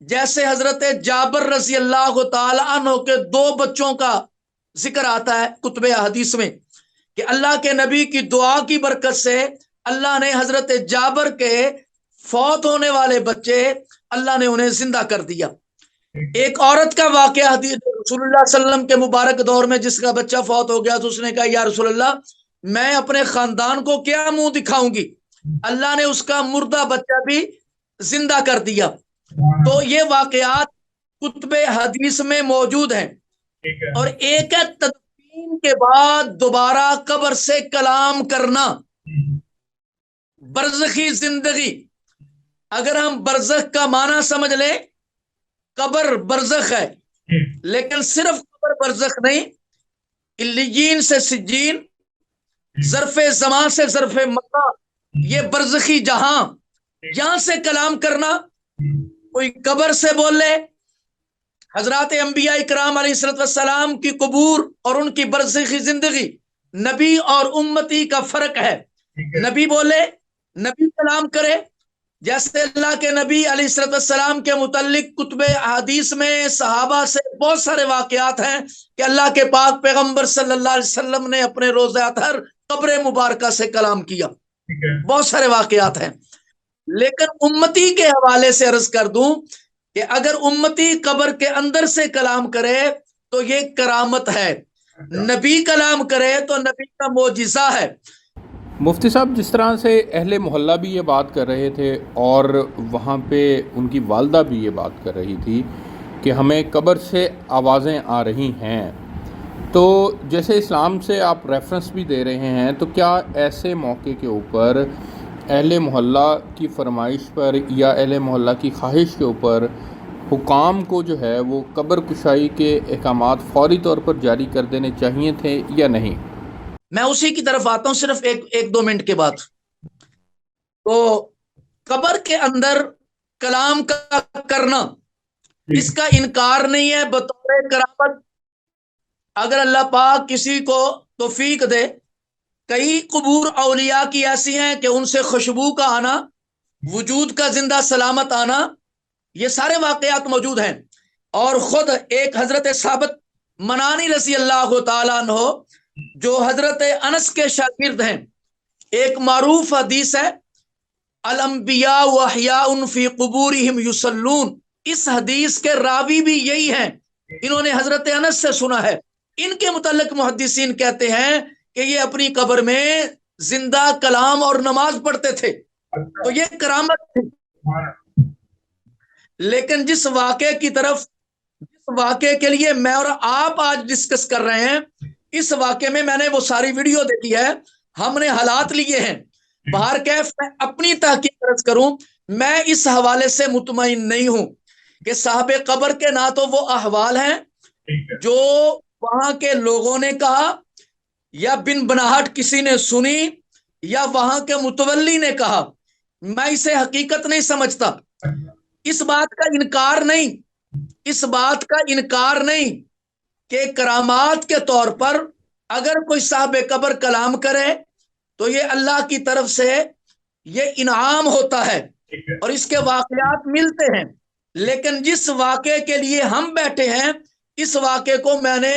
جیسے حضرت جابر رضی اللہ تعالی عنہ کے 2 بچوں کا ذکر آتا ہے کتب احادیث میں کہ اللہ کے نبی کی دعا کی برکت سے اللہ نے حضرت جابر کے فوت ہونے والے بچے اللہ نے انہیں زندہ کر دیا۔ ایک عورت کا واقعہ حدیث رسول اللہ صلی اللہ علیہ وسلم کے مبارک دور میں جس کا بچہ فوت ہو گیا تو اس نے کہا یا رسول اللہ میں اپنے خاندان کو کیا منہ دکھاؤں گی، اللہ نے اس کا مردہ بچہ بھی زندہ کر دیا۔ تو یہ واقعات کتب حدیث میں موجود ہیں۔ اور ایک ہے تدفین کے بعد دوبارہ قبر سے کلام کرنا، برزخی زندگی۔ اگر ہم برزخ کا معنی سمجھ لیں، قبر برزخ ہے، لیکن صرف قبر برزخ نہیں، علیین سے سجین، ظرف زمان سے ظرف مکان، یہ برزخی جہاں، یہاں سے کلام کرنا، کوئی قبر سے بولے، حضرات انبیاء اکرام علیہ السلام کی قبور اور ان کی برزخی زندگی، نبی اور امتی کا فرق ہے۔ نبی بولے، نبی کلام کرے، جیسے اللہ کے نبی علیہ السلام کے متعلق کتب احادیث میں صحابہ سے بہت سارے واقعات ہیں کہ اللہ کے پاک پیغمبر صلی اللہ علیہ وسلم نے اپنے روضہ اطہر قبر مبارکہ سے کلام کیا، بہت سارے واقعات ہیں۔ لیکن امتی کے حوالے سے عرض کر دوں کہ اگر امتی قبر کے اندر سے کلام کرے تو یہ کرامت ہے، نبی کلام کرے تو نبی کا معجزہ ہے۔ مفتی صاحب، جس طرح سے اہل محلہ بھی یہ بات کر رہے تھے اور وہاں پہ ان کی والدہ بھی یہ بات کر رہی تھی کہ ہمیں قبر سے آوازیں آ رہی ہیں، تو جیسے اسلام سے آپ ریفرنس بھی دے رہے ہیں، تو کیا ایسے موقع کے اوپر اہل محلہ کی فرمائش پر یا اہل محلہ کی خواہش کے اوپر حکام کو جو ہے وہ قبر کشائی کے احکامات فوری طور پر جاری کر دینے چاہیے تھے یا نہیں؟ میں اسی کی طرف آتا ہوں صرف ایک دو منٹ کے بعد۔ تو قبر کے اندر کلام کا کرنا، اس کا انکار نہیں ہے بطور کرامت۔ اگر اللہ پاک کسی کو توفیق دے، کئی قبور اولیاء کی ایسی ہیں کہ ان سے خوشبو کا آنا، وجود کا زندہ سلامت آنا، یہ سارے واقعات موجود ہیں۔ اور خود ایک حضرت ثابت منانی رضی اللہ تعالیٰ عنہ جو حضرت انس کے شاگرد ہیں، ایک معروف حدیث ہے الانبیاء واحیاء فی قبورہم یصلون، اس حدیث کے راوی بھی یہی ہیں، انہوں نے حضرت انس سے سنا ہے۔ ان کے متعلق محدثین کہتے ہیں کہ یہ اپنی قبر میں زندہ کلام اور نماز پڑھتے تھے، تو یہ کرامت تھی۔ لیکن جس واقعے کے لیے میں اور آپ آج ڈسکس کر رہے ہیں، اس واقعے میں میں نے وہ ساری ویڈیو دیکھی ہے، ہم نے حالات لیے ہیں۔ باہر کیف میں اپنی تحقیق عرض کروں، میں اس حوالے سے مطمئن نہیں ہوں کہ صاحب قبر کے نہ تو وہ احوال ہیں جو وہاں کے لوگوں نے کہا یا بن بناہٹ کسی نے سنی یا وہاں کے متولی نے کہا، میں اسے حقیقت نہیں سمجھتا۔ اس بات کا انکار نہیں کہ کرامات کے طور پر اگر کوئی صاحب قبر کلام کرے تو یہ اللہ کی طرف سے یہ انعام ہوتا ہے اور اس کے واقعات ملتے ہیں۔ لیکن جس واقعے کے لیے ہم بیٹھے ہیں، اس واقعے کو میں نے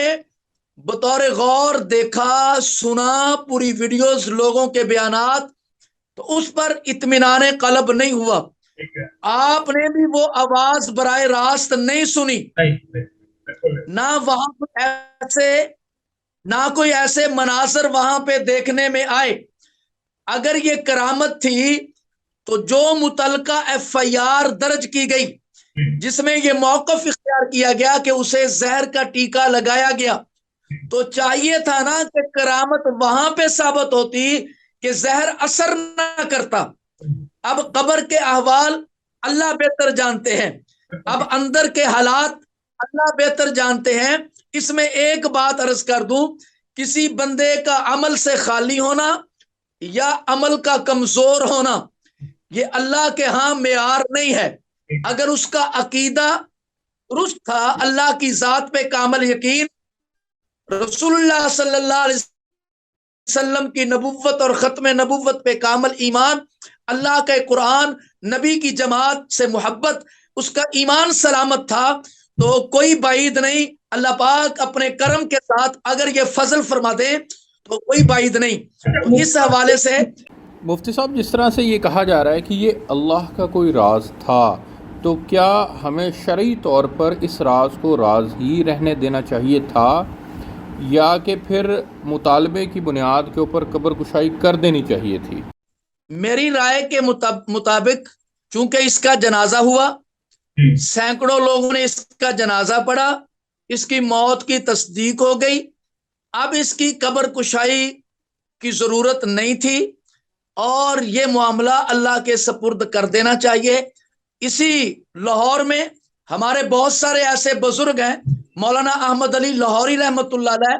بطور غور دیکھا، سنا، پوری ویڈیوز، لوگوں کے بیانات، تو اس پر اطمینان قلب نہیں ہوا۔ آپ نے بھی وہ آواز براہ راست نہیں سنی، نہ وہاں نہ کوئی ایسے مناظر وہاں پہ دیکھنے میں آئے۔ اگر یہ کرامت تھی تو جو متعلقہ FIR درج کی گئی جس میں یہ موقف اختیار کیا گیا کہ اسے زہر کا ٹیکا لگایا گیا، تو چاہیے تھا نا کہ کرامت وہاں پہ ثابت ہوتی کہ زہر اثر نہ کرتا۔ اب قبر کے احوال اللہ بہتر جانتے ہیں، اب اندر کے حالات اللہ بہتر جانتے ہیں۔ اس میں ایک بات عرض کر دوں، کسی بندے کا عمل سے خالی ہونا یا عمل کا کمزور ہونا یہ اللہ کے ہاں معیار نہیں ہے۔ اگر اس کا عقیدہ درست تھا، اللہ کی ذات پہ کامل یقین، رسول اللہ صلی اللہ علیہ وسلم کی نبوت اور ختم نبوت پہ کامل ایمان، اللہ کے قرآن، نبی کی جماعت سے محبت، اس کا ایمان سلامت تھا، تو کوئی بعید نہیں، اللہ پاک اپنے کرم کے ساتھ اگر یہ فضل فرما دے تو کوئی بعید نہیں۔ تو اس حوالے سے مفتی صاحب، جس طرح سے یہ کہا جا رہا ہے کہ یہ اللہ کا کوئی راز تھا، تو کیا ہمیں شرعی طور پر اس راز کو راز ہی رہنے دینا چاہیے تھا، یا کہ پھر مطالبے کی بنیاد کے اوپر قبر کشائی کر دینی چاہیے تھی؟ میری رائے کے مطابق چونکہ اس کا جنازہ ہوا، سینکڑوں لوگوں نے اس کا جنازہ پڑھا، اس کی موت کی تصدیق ہو گئی، اب اس کی قبر کشائی کی ضرورت نہیں تھی اور یہ معاملہ اللہ کے سپرد کر دینا چاہیے۔ اسی لاہور میں ہمارے بہت سارے ایسے بزرگ ہیں، مولانا احمد علی لاہوری رحمۃ اللہ علیہ،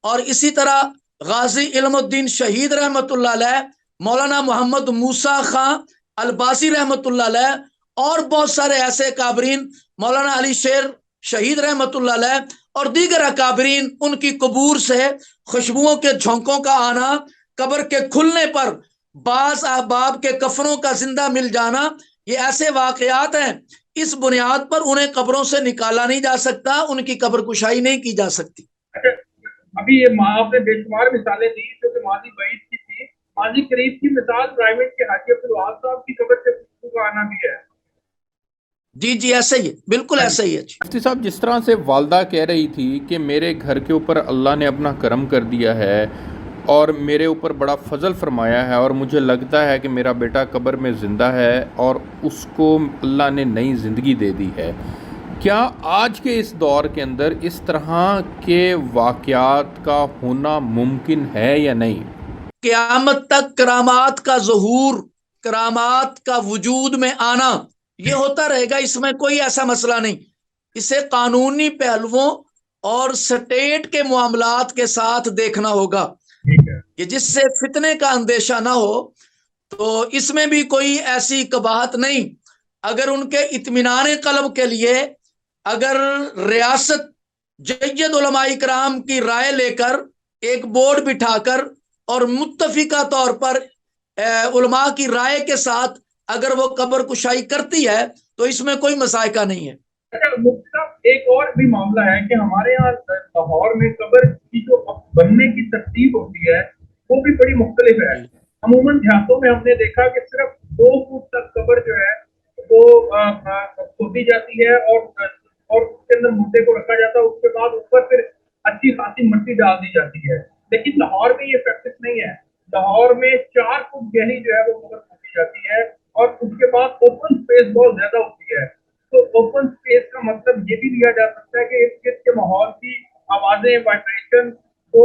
اور اسی طرح غازی علم الدین شہید رحمۃ اللہ علیہ، مولانا محمد موسیٰ خان الباسی رحمۃ اللہ علیہ، اور بہت سارے ایسے اکابرین، مولانا علی شیر شہید رحمۃ اللہ علیہ اور دیگر اکابرین، ان کی قبور سے خوشبوؤں کے جھونکوں کا آنا، قبر کے کھلنے پر بعض احباب کے کفنوں کا زندہ مل جانا، یہ ایسے واقعات ہیں، اس بنیاد پر انہیں قبروں سے نکالا نہیں جا سکتا، ان کی قبر کشائی نہیں کی جا سکتی۔ ابھی یہ آپ نے بے شمار مثالیں دی جو کہ ماضی بعید کی تھی، ماضی قریب کی مثال پرائیویٹ کے حاجی عبدالوہاب صاحب کی قبر سے خوشبو کا آنا بھی ہے۔ جی جی ایسا ہی ہے، بالکل ایسا ہی ہے۔ مفتی صاحب، جس طرح سے والدہ کہہ رہی تھی کہ میرے گھر کے اوپر اللہ نے اپنا کرم کر دیا ہے اور میرے اوپر بڑا فضل فرمایا ہے، اور مجھے لگتا ہے کہ میرا بیٹا قبر میں زندہ ہے اور اس کو اللہ نے نئی زندگی دے دی ہے، کیا آج کے اس دور کے اندر اس طرح کے واقعات کا ہونا ممکن ہے یا نہیں؟ قیامت تک کرامات کا ظہور، کرامات کا وجود میں آنا یہ ہوتا رہے گا، اس میں کوئی ایسا مسئلہ نہیں۔ اسے قانونی پہلوؤں اور سٹیٹ کے معاملات کے ساتھ دیکھنا ہوگا کہ جس سے فتنے کا اندیشہ نہ ہو، تو اس میں بھی کوئی ایسی قباحت نہیں۔ اگر ان کے اطمینان قلب کے لیے اگر ریاست جید علماء کرام کی رائے لے کر ایک بورڈ بٹھا کر اور متفقہ طور پر علماء کی رائے کے ساتھ اگر وہ قبر کشائی کرتی ہے تو اس میں کوئی مسائقہ نہیں ہے۔ ایک اور بھی معاملہ ہے کہ ہمارے یہاں لاہور میں قبر کی جو بننے کی ترتیب ہوتی ہے وہ بھی بڑی مختلف ہے۔ عموماً دیہاتوں میں ہم نے دیکھا کہ صرف 2 فٹ تک قبر جو ہے وہ کھودی جاتی ہے اور اس کے اندر مردے کو رکھا جاتا ہے، اس کے بعد اوپر پھر اچھی خاصی مٹی ڈال دی جاتی ہے۔ لیکن لاہور میں یہ پریکٹس نہیں ہے، لاہور میں 4 فٹ گہری جو ہے وہ قبر کھودی جاتی ہے اور اس کے بعد اوپن سپیس بہت زیادہ ہوتی ہے۔ تو اوپن سپیس کا مطلب یہ بھی لیا جا سکتا ہے کہ ارد گرد کے ماحول کی آوازیں، وائبریشن، تو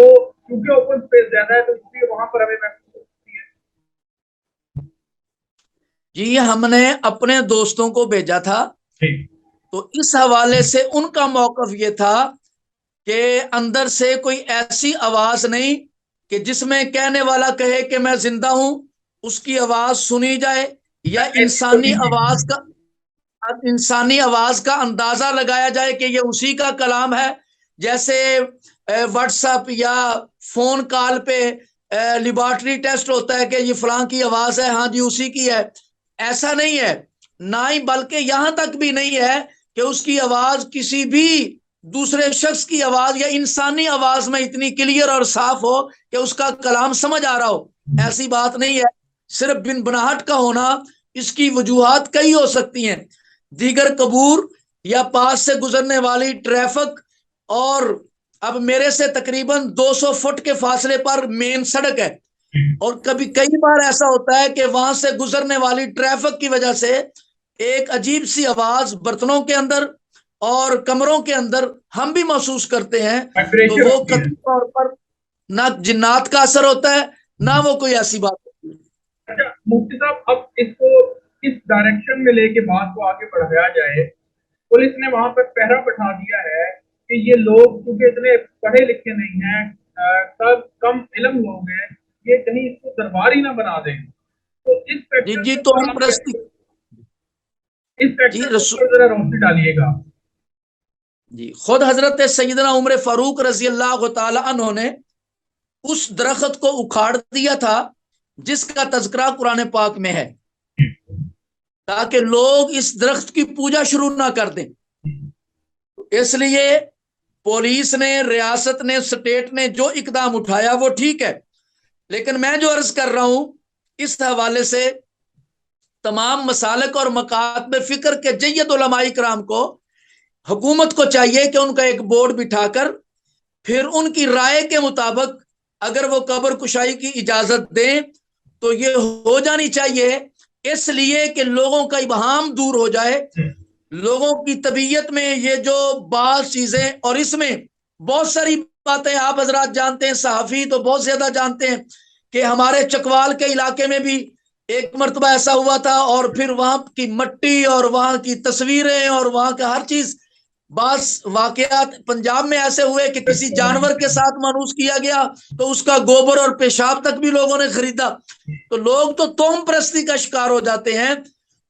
کیونکہ اوپن سپیس زیادہ ہے تو اس لیے وہاں پر ہمیں محسوس ہوتی ہے۔ جی ہم نے اپنے دوستوں کو بھیجا تھا، تو اس حوالے سے ان کا موقف یہ تھا کہ اندر سے کوئی ایسی آواز نہیں کہ جس میں کہنے والا کہے کہ میں زندہ ہوں، اس کی آواز سنی جائے، یا انسانی آواز کا اندازہ لگایا جائے کہ یہ اسی کا کلام ہے، جیسے واٹس ایپ یا فون کال پہ لیبارٹری ٹیسٹ ہوتا ہے کہ یہ فلاں کی آواز ہے، ہاں جی اسی کی ہے۔ ایسا نہیں ہے، نہ ہی بلکہ یہاں تک بھی نہیں ہے کہ اس کی آواز کسی بھی دوسرے شخص کی آواز یا انسانی آواز میں اتنی کلیئر اور صاف ہو کہ اس کا کلام سمجھ آ رہا ہو، ایسی بات نہیں ہے۔ صرف بن بناہٹ کا ہونا، اس کی وجوہات کئی ہو سکتی ہیں، دیگر قبور یا پاس سے گزرنے والی ٹریفک، اور اب میرے سے تقریباً 200 فٹ کے فاصلے پر مین سڑک ہے، اور کئی بار ایسا ہوتا ہے کہ وہاں سے گزرنے والی ٹریفک کی وجہ سے ایک عجیب سی آواز برتنوں کے اندر اور کمروں کے اندر ہم بھی محسوس کرتے ہیں، تو وہ قطعی طور پر نہ جنات کا اثر ہوتا ہے نہ وہ کوئی ایسی بات ہوتی ہے۔ اچھا مفتی صاحب، اب اس کو کس ڈائریکشن میں لے کے بات کو آگے بڑھایا جائے؟ پولیس نے وہاں پر پہرا بٹھا دیا ہے کہ یہ لوگ کیونکہ اتنے پڑھے لکھے نہیں ہیں، سب کم علم لوگ ہیں، یہ کہیں اس کو دربار ہی نہ بنا دیں، تو اس فیکٹر ذرا روشنی ڈالیے گا۔ جی خود حضرت سیدنا عمر فاروق رضی اللہ تعالی عنہ نے اس درخت کو اکھاڑ دیا تھا جس کا تذکرہ قرآن پاک میں ہے، تاکہ لوگ اس درخت کی پوجا شروع نہ کر دیں. اس لیے پولیس نے، ریاست نے، اسٹیٹ نے جو اقدام اٹھایا وہ ٹھیک ہے، لیکن میں جو عرض کر رہا ہوں اس حوالے سے تمام مسالک اور مکاتب فکر کے جید علماء کرام کو، حکومت کو چاہیے کہ ان کا ایک بورڈ بٹھا کر پھر ان کی رائے کے مطابق اگر وہ قبر کشائی کی اجازت دیں تو یہ ہو جانی چاہیے، اس لیے کہ لوگوں کا ابہام دور ہو جائے، لوگوں کی طبیعت میں یہ جو بعض چیزیں، اور اس میں بہت ساری باتیں آپ حضرات جانتے ہیں، صحافی تو بہت زیادہ جانتے ہیں کہ ہمارے چکوال کے علاقے میں بھی ایک مرتبہ ایسا ہوا تھا، اور پھر وہاں کی مٹی اور وہاں کی تصویریں اور وہاں کا ہر چیز، بعض واقعات پنجاب میں ایسے ہوئے کہ کسی جانور کے ساتھ مانوس کیا گیا تو اس کا گوبر اور پیشاب تک بھی لوگوں نے خریدا. تو لوگ تو توہم پرستی کا شکار ہو جاتے ہیں.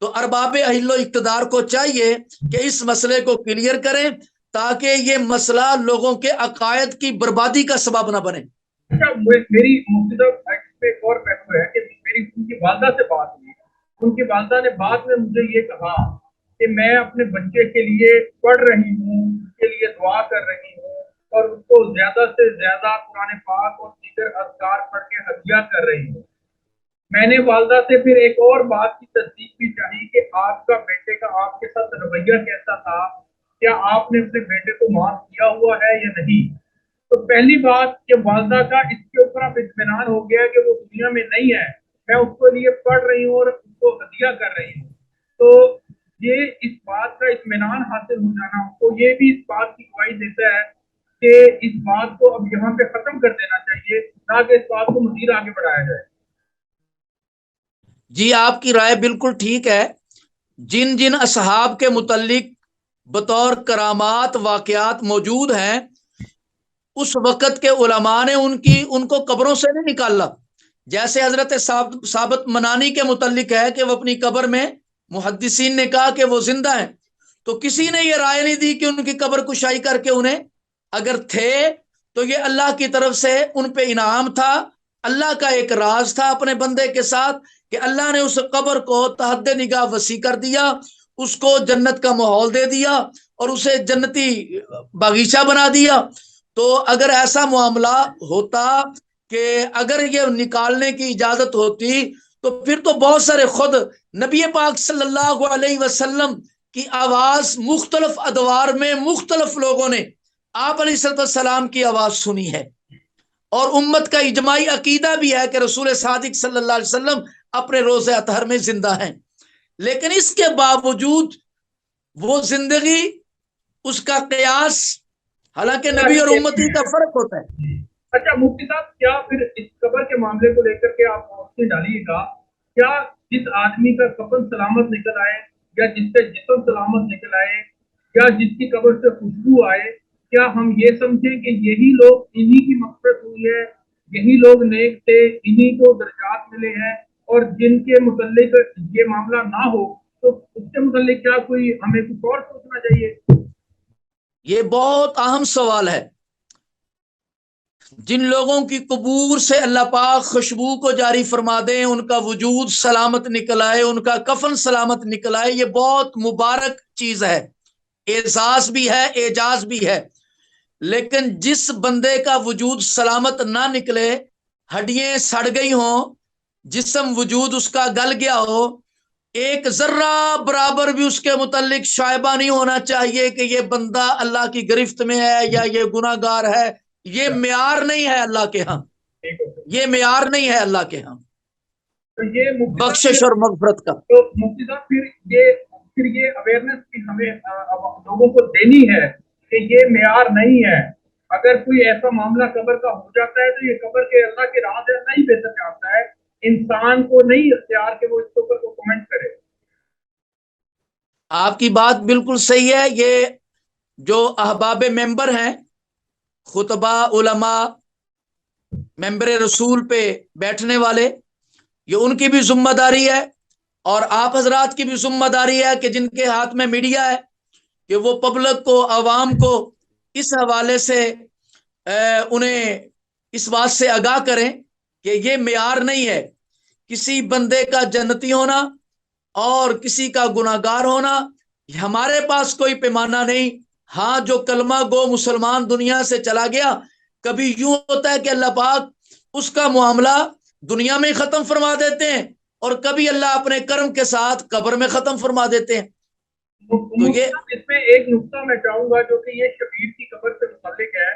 تو ارباب اہل و اقتدار کو چاہیے کہ اس مسئلے کو کلیئر کریں تاکہ یہ مسئلہ لوگوں کے عقائد کی بربادی کا سبب نہ بنے. اچھا، میری مفتی صاحب ایک اور پہلو ہے کہ میری ان کی والدہ سے بات ہوئی. ان کی والدہ نے بعد میں مجھے یہ کہا کہ میں اپنے بچے کے لیے پڑھ رہی ہوں، اس کے لیے دعا کر رہی ہوں، اور اس کو زیادہ سے زیادہ قرآن پاک اور دیگر اذکار پڑھ کے ہدیہ کر رہی ہوں. میں نے والدہ سے پھر ایک اور بات کی تصدیق بھی چاہی کہ آپ کا بیٹے کا آپ کے ساتھ رویہ کیسا تھا، کیا آپ نے اپنے بیٹے کو معاف کیا ہوا ہے یا نہیں. تو پہلی بات کہ والدہ کا اس کے اوپر اب اطمینان ہو گیا کہ وہ دنیا میں نہیں ہے، میں اس کے لیے پڑھ رہی ہوں اور اس کو ہدیہ کر رہی ہوں. تو یہ اس بات کا اطمینان حاصل ہو جانا تو یہ بھی اس بات کی گواہی دیتا ہے کہ اس بات کو اب یہاں پہ ختم کر دینا چاہیے تاکہ اس بات کو مزید آگے بڑھایا جائے. جی آپ کی رائے بالکل ٹھیک ہے. جن جن اصحاب کے متعلق بطور کرامات واقعات موجود ہیں اس وقت کے علماء نے ان کو قبروں سے نہیں نکالا. جیسے حضرت ثابت منانی کے متعلق ہے کہ وہ اپنی قبر میں، محدثین نے کہا کہ وہ زندہ ہیں، تو کسی نے یہ رائے نہیں دی کہ ان کی قبر کشائی کر کے انہیں، اگر تھے تو یہ اللہ کی طرف سے ان پہ انعام تھا، اللہ کا ایک راز تھا اپنے بندے کے ساتھ کہ اللہ نے اس قبر کو تحد نگاہ وسیع کر دیا، اس کو جنت کا ماحول دے دیا اور اسے جنتی باغیچہ بنا دیا. تو اگر ایسا معاملہ ہوتا کہ اگر یہ نکالنے کی اجازت ہوتی تو پھر تو بہت سارے، خود نبی پاک صلی اللہ علیہ وسلم کی آواز مختلف ادوار میں مختلف لوگوں نے آپ علیہ السلام کی آواز سنی ہے، اور امت کا اجماعی عقیدہ بھی ہے کہ رسول صادق صلی اللہ علیہ وسلم اپنے روضہ اطہر میں زندہ ہیں. لیکن اس کے باوجود وہ زندگی، اس کا قیاس، حالانکہ نبی اور امتی کا فرق ہوتا ہے. اچھا مفتی صاحب، کیا پھر اس قبر کے معاملے کو لے کر کے آپ روشنی ڈالیے گا، کیا جس آدمی کا کفن سلامت نکل آئے یا جس کا جسم سلامت نکل آئے یا جس کی قبر سے خوشبو آئے، کیا ہم یہ سمجھیں کہ یہی لوگ، انہی کی مغفرت ہوئی ہے، یہی لوگ نیک تھے، انہی کو درجات ملے ہیں، اور جن کے متعلق یہ معاملہ نہ ہو تو اس کے متعلق کیا کوئی ہمیں کچھ اور سوچنا چاہیے؟ یہ بہت اہم سوال ہے. جن لوگوں کی قبور سے اللہ پاک خوشبو کو جاری فرما دیں، ان کا وجود سلامت نکل آئے، ان کا کفن سلامت نکل آئے، یہ بہت مبارک چیز ہے، اعزاز بھی ہے، اعجاز بھی ہے. لیکن جس بندے کا وجود سلامت نہ نکلے، ہڈیاں سڑ گئی ہوں، جسم وجود اس کا گل گیا ہو، ایک ذرہ برابر بھی اس کے متعلق شائبہ نہیں ہونا چاہیے کہ یہ بندہ اللہ کی گرفت میں ہے یا یہ گناہ گار ہے. یہ معیار نہیں ہے اللہ کے ہاں، یہ معیار نہیں ہے اللہ کے ہاں بخشش اور مغفرت کا. تو مفتی صاحب پھر یہ اویئرنیس بھی ہمیں لوگوں کو دینی ہے کہ یہ معیار نہیں ہے. اگر کوئی ایسا معاملہ قبر کا ہو جاتا ہے تو یہ قبر کے اللہ کے راز ہے، نہیں بہتر جانتا ہے، انسان کو نہیں اختیار کہ وہ اس کے اوپر کو کمنٹ کرے. آپ کی بات بالکل صحیح ہے. یہ جو احباب ممبر ہیں، خطبہ، علماء، ممبر رسول پہ بیٹھنے والے، یہ ان کی بھی ذمہ داری ہے، اور آپ حضرات کی بھی ذمہ داری ہے کہ جن کے ہاتھ میں میڈیا ہے کہ وہ پبلک کو، عوام کو اس حوالے سے انہیں اس بات سے آگاہ کریں کہ یہ معیار نہیں ہے. کسی بندے کا جنتی ہونا اور کسی کا گناہگار ہونا ہمارے پاس کوئی پیمانہ نہیں. ہاں جو کلمہ گو مسلمان دنیا سے چلا گیا کبھی یوں ہوتا ہے کہ اللہ پاک اس کا معاملہ دنیا میں ختم فرما دیتے ہیں اور کبھی اللہ اپنے کرم کے ساتھ قبر میں ختم فرما دیتے ہیں. تو یہ اس میں ایک نقطہ میں چاہوں گا جو کہ یہ شبیر کی قبر سے متعلق ہے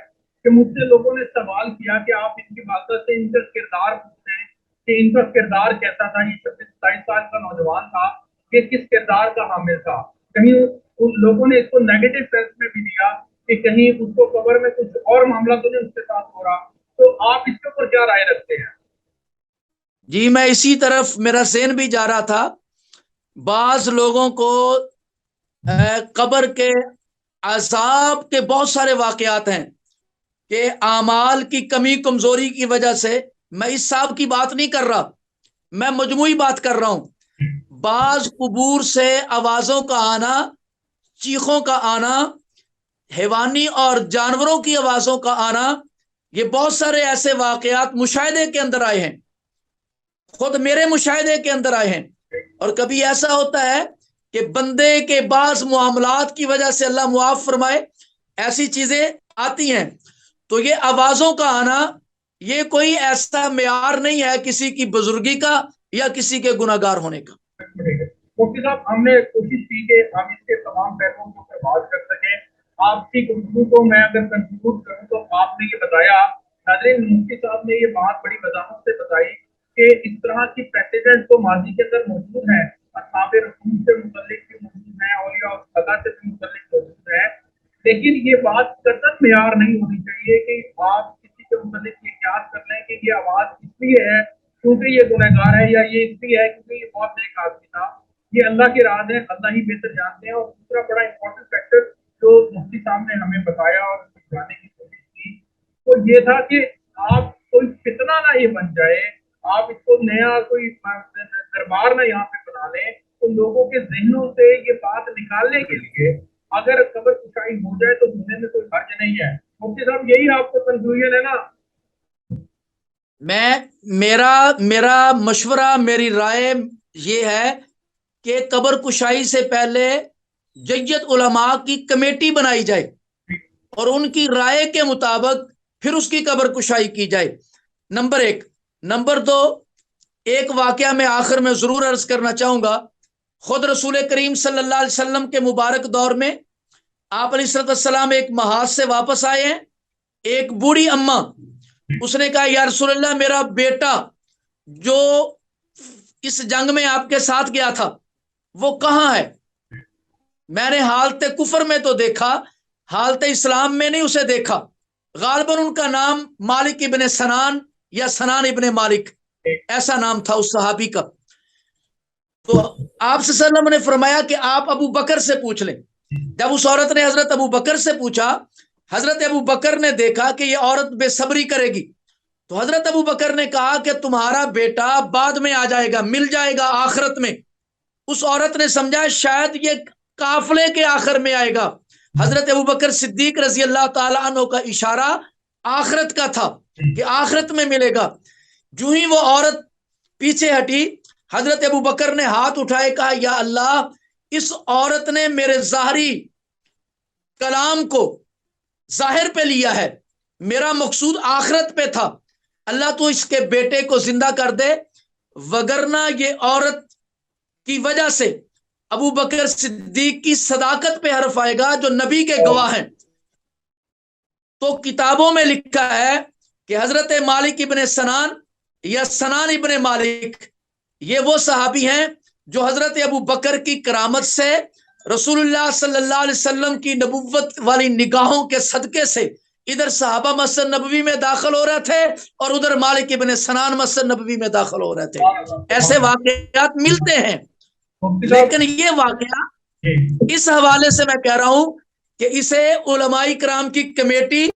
کہ مجھ سے لوگوں نے سوال کیا کہ آپ ان کی والدہ سے ان کا کردار پوچھیں کہ ان کا کردار کیسا تھا. یہ 27 سال کا نوجوان تھا, یہ کس کردار کا حامل تھا. کہیں ان لوگوں نے اس کو نیگیٹو سینس میں بھی دیا کہ کہیں اس کو قبر میں کچھ اور معاملہ تو نہیں اس کے ساتھ ہو رہا. تو آپ اس کے اوپر کیا رائے رکھتے ہیں؟ جی میں اسی طرف میرا ذہن بھی جا رہا تھا. بعض لوگوں کو قبر کے عذاب کے بہت سارے واقعات ہیں کہ اعمال کی کمی کمزوری کی وجہ سے, میں اس صاحب کی بات نہیں کر رہا, میں مجموعی بات کر رہا ہوں. بعض قبور سے آوازوں کا آنا, چیخوں کا آنا, حیوانی اور جانوروں کی آوازوں کا آنا, یہ بہت سارے ایسے واقعات مشاہدے کے اندر آئے ہیں, خود میرے مشاہدے کے اندر آئے ہیں. اور کبھی ایسا ہوتا ہے کہ بندے کے بعض معاملات کی وجہ سے اللہ معاف فرمائے ایسی چیزیں آتی ہیں. تو یہ آوازوں کا آنا یہ کوئی ایسا معیار نہیں ہے کسی کی بزرگی کا یا کسی کے گناہگار ہونے کا. مفتی صاحب ہم نے کوشش کی کہ ہم اس کے تمام پہلوؤں کو بات کر سکیں. آپ کی گفتگو کو میں اگر کنکلوڈ کروں تو آپ نے یہ بتایا, ناظرین مفتی صاحب نے یہ بات بڑی وضاحت سے بتائی کہ اس طرح کی پریسیڈنٹ تو ماضی کے اندر موجود ہیں, اصحاب رسول سے متعلق بھی موجود ہیں, اولیاء اللہ سے بھی متعلق موجود ہیں, لیکن یہ بات قطعاً معیار نہیں ہونی چاہیے کہ آپ کسی کے متعلق یہ قیاس کر لیں کہ یہ آواز اس لیے ہے کیونکہ یہ گنہگار ہے یا یہ اس لیے ہے کیونکہ یہ بہت نیک آدمی تھا. یہ اللہ کے راز ہے, اللہ ہی بہتر جانتے ہیں. اور دوسرا بڑا امپورٹنٹ فیکٹر جو مفتی صاحب نے ہمیں بتایا اور سمجھانے کی کوشش کی وہ یہ تھا کہ آپ کوئی فتنہ نہ یہ بن جائے, آپ اس کو نیا کوئی دربار نہ یہاں پہ بنا لیں. تو لوگوں کے ذہنوں سے یہ بات نکالنے کے لیے اگر قبر کشائی ہو جائے تو ہونے میں کوئی حرج نہیں ہے. مفتی صاحب یہی آپ کو کنکلوژن ہے نا؟ میرا مشورہ, میری رائے یہ ہے کہ قبر کشائی سے پہلے جیت علماء کی کمیٹی بنائی جائے اور ان کی رائے کے مطابق پھر اس کی قبر کشائی کی جائے. نمبر 1. نمبر 2, ایک واقعہ میں آخر میں ضرور عرض کرنا چاہوں گا. خود رسول کریم صلی اللہ علیہ وسلم کے مبارک دور میں آپ علیہ السلام ایک محاذ سے واپس آئے ہیں. ایک بوڑھی اماں, اس نے کہا یا رسول اللہ میرا بیٹا جو اس جنگ میں آپ کے ساتھ گیا تھا وہ کہاں ہے؟ میں نے حالت کفر میں تو دیکھا, حالت اسلام میں نہیں اسے دیکھا. غالباً ان کا نام مالک ابن سنان یا سنان ابن مالک ایسا نام تھا اس صحابی کا. تو آپ صلی اللہ علیہ وسلم نے فرمایا کہ آپ ابو بکر سے پوچھ لیں. جب اس عورت نے حضرت ابو بکر سے پوچھا, حضرت ابو بکر نے دیکھا کہ یہ عورت بے صبری کرے گی, تو حضرت ابو بکر نے کہا کہ تمہارا بیٹا بعد میں آ جائے گا, مل جائے گا آخرت میں. اس عورت نے سمجھا شاید یہ قافلے کے آخر میں آئے گا. حضرت ابو بکر صدیق رضی اللہ تعالیٰ عنہ کا اشارہ آخرت کا تھا کہ آخرت میں ملے گا. جو ہی وہ عورت پیچھے ہٹی, حضرت ابو بکر نے ہاتھ اٹھائے, کہا یا اللہ اس عورت نے میرے ظاہری کلام کو ظاہر پہ لیا ہے, میرا مقصود آخرت پہ تھا. اللہ تو اس کے بیٹے کو زندہ کر دے, وگرنہ یہ عورت کی وجہ سے ابو بکر صدیق کی صداقت پہ حرف آئے گا جو نبی کے گواہ ہیں. تو کتابوں میں لکھا ہے کہ حضرت مالک ابن سنان یا سنان ابن مالک یہ وہ صحابی ہیں جو حضرت ابو بکر کی کرامت سے رسول اللہ صلی اللہ علیہ وسلم کی نبوت والی نگاہوں کے صدقے سے ادھر صحابہ مسجد نبوی میں داخل ہو رہے تھے اور ادھر مالک ابن سنان مسجد نبوی میں داخل ہو رہے تھے. ایسے واقعات ملتے ہیں, لیکن یہ واقعہ اس حوالے سے میں کہہ رہا ہوں کہ اسے علماء کرام کی کمیٹی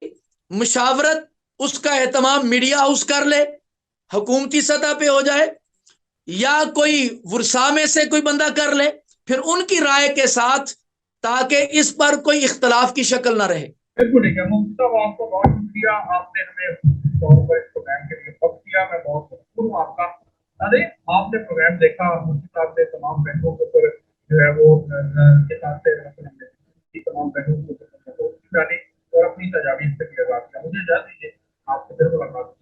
مشاورت اس کا اہتمام میڈیا ہاؤس کر لے, حکومتی سطح پہ ہو جائے یا کوئی ورثاء میں سے کوئی بندہ کر لے, پھر ان کی رائے کے ساتھ, تاکہ اس پر کوئی اختلاف کی شکل نہ رہے. بالکل ٹھیک ہے مفتی صاحب, آپ کو بہت شکریہ, آپ نے ہمیں اس پروگرام کے لیے وقت دیا, میں بہت مشکور ہوں آپ کا. آپ نے پروگرام دیکھا، مفتی صاحب نے تمام بہنوں کے اوپر جو ہے وہ کے ساتھ تمام بہنوں کے اوپر ڈالی اور اپنی تجاویز سے بھی آزاد کیا. مجھے اجازت دیجیے، آپ سے پھر ملاقات